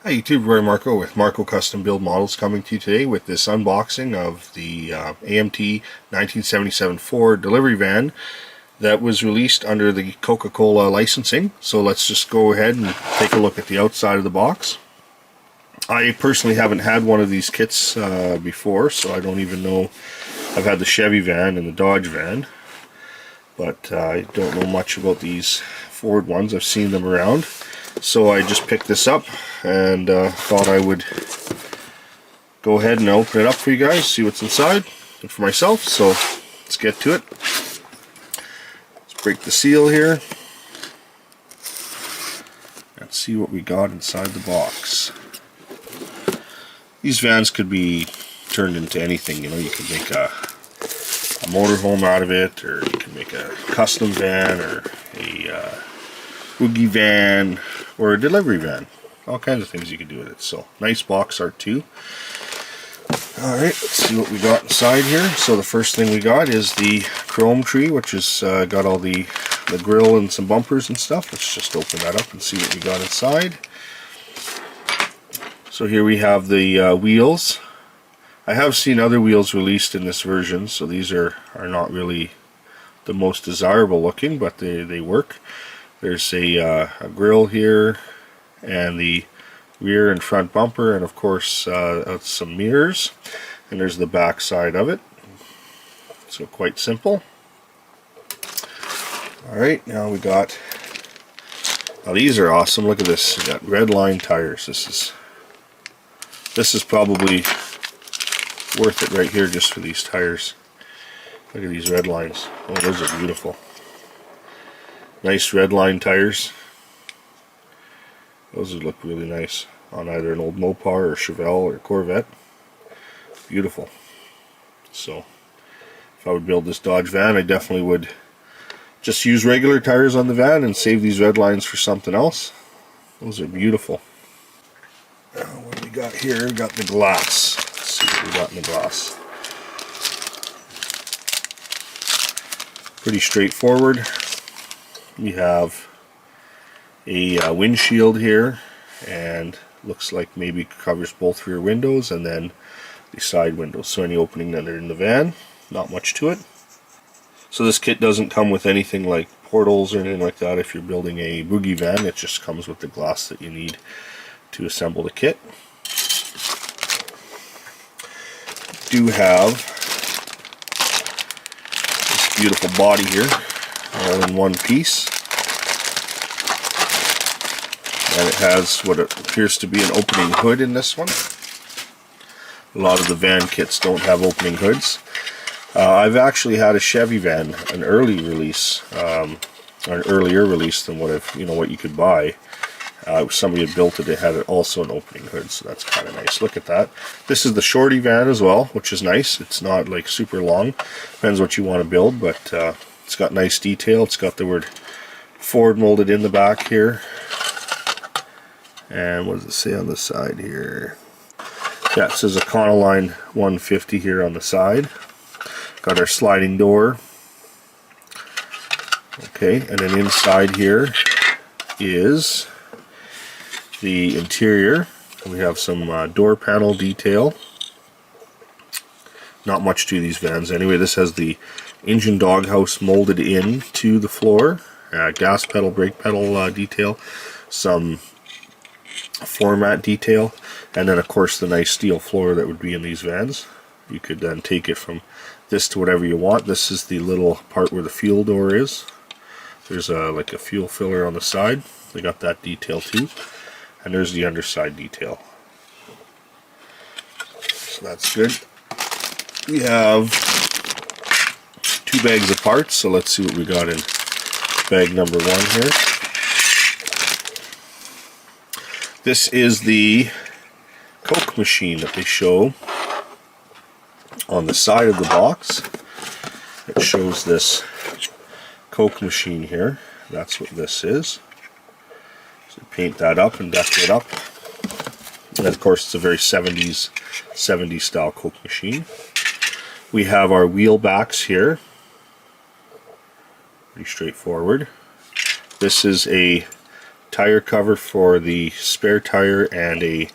Hi YouTube, Roy Marko with Marko Custom Build Models coming to you today with this unboxing of the AMT 1977 Ford delivery van that was released under the Coca-Cola licensing. So let's just go ahead and take a look at the outside of the box. I personally haven't had one of these kits before, so I don't even know. I've had the Chevy van and the Dodge van, but I don't know much about these Ford ones. I've seen them around. So I just picked this up and thought I would go ahead and open it up for you guys, see what's inside, and for myself. So let's get to it. Let's break the seal here and see what we got inside the box. These vans could be turned into anything, you know. You could make a motorhome out of it, or you can make a custom van, or a boogie van, or a delivery van. All kinds of things you can do with it. So nice box art too. Alright, let's see what we got inside here. So the first thing we got is the chrome tree, which has got all the grill and some bumpers and stuff. Let's just open that up and see what we got inside. So here we have the wheels. I have seen other wheels released in this version, so these are not really the most desirable looking, but they work. There's a grill here, and the rear and front bumper, and of course some mirrors, and there's the back side of it. So quite simple. Alright, now we got, now these are awesome. Look at this. We got red line tires. This is probably worth it right here just for these tires. Look at these red lines. Oh, those are beautiful. Nice red line tires. Those would look really nice on either an old Mopar or Chevelle or Corvette. Beautiful. So if I would build this Dodge van, I definitely would just use regular tires on the van and save these red lines for something else. Those are beautiful. Now what do we got here? We got the glass. Let's see what we got in the glass. Pretty straightforward. We have a windshield here, and looks like maybe covers both rear windows and then the side windows. So any opening that are in the van, not much to it. So this kit doesn't come with anything like portals or anything like that. If you're building a boogie van, it just comes with the glass that you need to assemble the kit. Do have this beautiful body here, all in one piece, and it has what appears to be an opening hood in this one. A lot of the van kits don't have opening hoods. I've actually had a Chevy van, an early release, an earlier release than what you could buy. Somebody had built it. It had also an opening hood, so that's kind of nice. Look at that. This is the shorty van as well, which is nice. It's not like super long. Depends what you want to build, but it's got nice detail. It's got the word Ford molded in the back here. And what does it say on the side here? Yeah, it says Econoline 150 here on the side. Got our sliding door. Okay, and then inside here is the interior. We have some door panel detail. Not much to these vans anyway. This has the engine doghouse molded in to the floor. Gas pedal, brake pedal detail. Some format detail, and then of course the nice steel floor that would be in these vans. You could then take it from this to whatever you want. This is the little part where the fuel door is. There's like a fuel filler on the side. They got that detail too, and there's the underside detail. So that's good. We have 2 bags of parts, so let's see what we got in bag number 1 here. This is the Coke machine that they show on the side of the box. It shows this Coke machine here. That's what this is. So paint that up and decorate up. And of course it's a very 70s style Coke machine. We have our wheel backs here. Pretty straightforward. This is a tire cover for the spare tire and a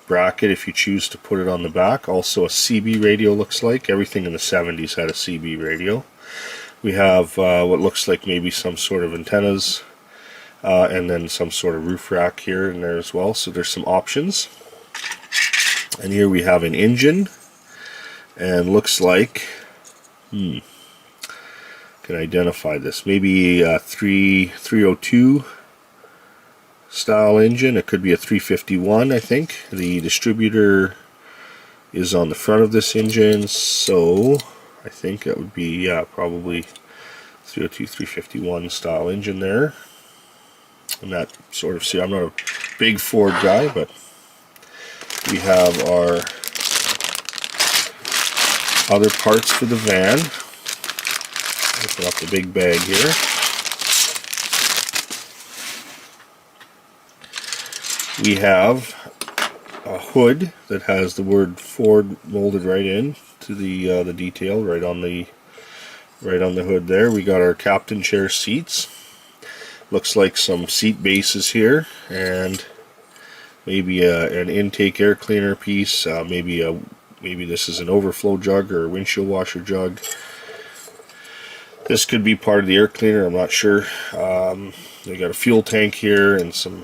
bracket if you choose to put it on the back. Also a CB radio, looks like. Everything in the 70s had a CB radio. We have what looks like maybe some sort of antennas, and then some sort of roof rack here and there as well. So there's some options. And here we have an engine, and looks like, can identify this, maybe a 302 style engine. It could be a 351, I think. The distributor is on the front of this engine, so I think that would be, probably 302, 351 style engine there. And that sort of, see, I'm not a big Ford guy, but we have our other parts for the van. Open up the big bag here. We have a hood that has the word Ford molded right in to the detail right on the hood there. We got our captain chair seats. Looks like some seat bases here, and maybe an intake air cleaner piece. Maybe this is an overflow jug or a windshield washer jug. This could be part of the air cleaner, I'm not sure. They got a fuel tank here and some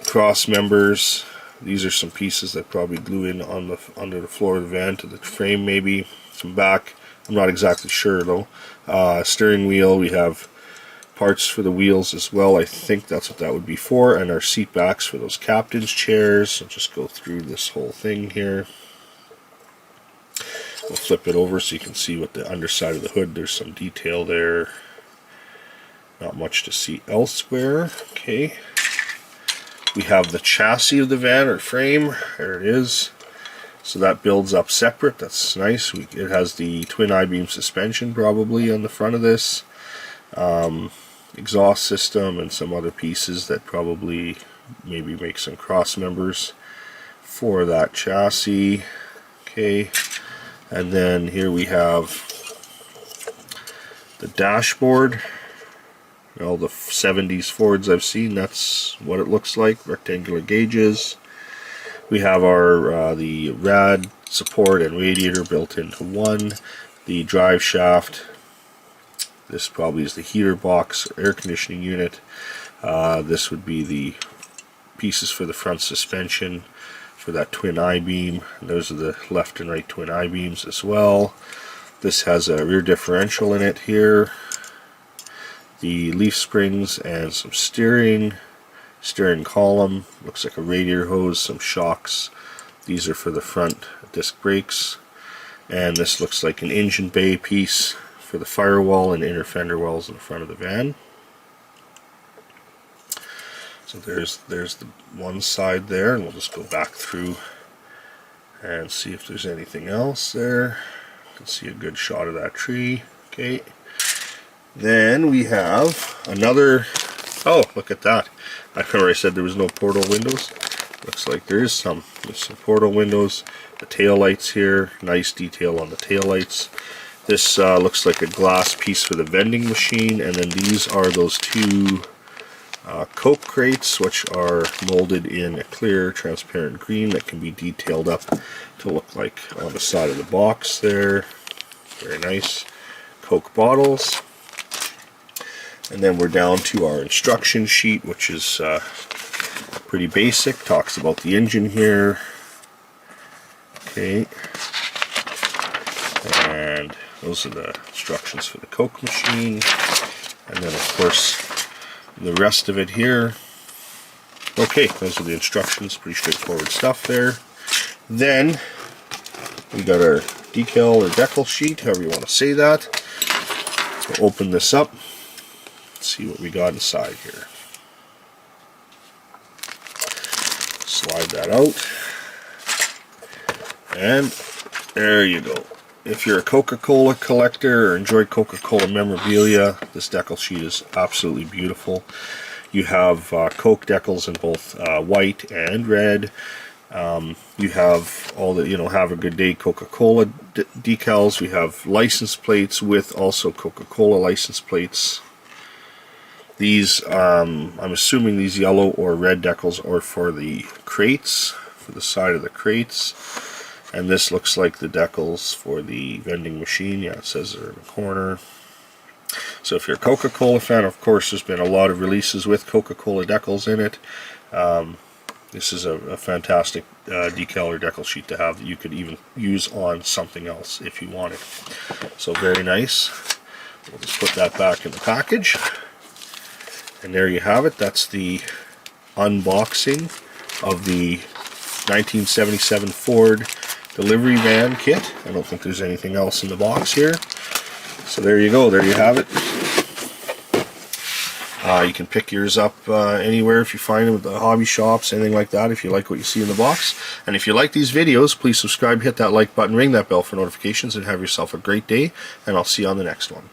cross members. These are some pieces that probably glue in on under the floor of the van to the frame, maybe. Some back, I'm not exactly sure though. Steering wheel, we have parts for the wheels as well. I think that's what that would be for. And our seat backs for those captain's chairs. I'll just go through this whole thing here. We'll flip it over so you can see what the underside of the hood, there's some detail there. Not much to see elsewhere. Okay. We have the chassis of the van, or frame. There it is. So that builds up separate. That's nice. It has the twin I-beam suspension probably on the front of this. Exhaust system and some other pieces that probably maybe make some cross members for that chassis. Okay. And then here we have the dashboard. All the 70s Fords I've seen, that's what it looks like. Rectangular gauges. We have our the rad support and radiator built into one. The drive shaft. This probably is the heater box or air conditioning unit. This would be the pieces for the front suspension for that twin I-beam. Those are the left and right twin I-beams as well. This has a rear differential in it here. The leaf springs and some steering column. Looks like a radiator hose, some shocks. These are for the front disc brakes. And this looks like an engine bay piece for the firewall and inner fender wells in the front of the van. So there's the one side there, and we'll just go back through and see if there's anything else there. You can see a good shot of that tree. Okay. Then we have another, oh, look at that. I remember I said there was no portal windows. Looks like there is some. There's some portal windows. The tail lights here, nice detail on the tail lights. This looks like a glass piece for the vending machine, and then these are those two Coke crates, which are molded in a clear transparent green that can be detailed up to look like on the side of the box there. Very nice. Coke bottles. And then we're down to our instruction sheet, which is pretty basic. Talks about the engine here. Okay. And those are the instructions for the Coke machine. And then of course the rest of it here. Okay, those are the instructions. Pretty straightforward stuff there. Then we got our decal or decal sheet, however you want to say that. We'll open this up. See what we got inside here. Slide that out. And there you go. If you're a Coca-Cola collector or enjoy Coca-Cola memorabilia, this decal sheet is absolutely beautiful. You have Coke decals in both white and red. You have all the, have a good day Coca-Cola decals. We have license plates with also Coca-Cola license plates. These, I'm assuming these yellow or red decals are for the crates, for the side of the crates. And this looks like the decals for the vending machine. Yeah, it says they're in the corner. So if you're a Coca-Cola fan, of course, there's been a lot of releases with Coca-Cola decals in it. This is a fantastic decal or decal sheet to have that you could even use on something else if you wanted. So very nice. We'll just put that back in the package. And there you have it. That's the unboxing of the 1977 Ford delivery van kit. I don't think there's anything else in the box here. So there you go. There you have it. You can pick yours up anywhere if you find them at the hobby shops, anything like that, if you like what you see in the box. And if you like these videos, please subscribe, hit that like button, ring that bell for notifications, and have yourself a great day. And I'll see you on the next one.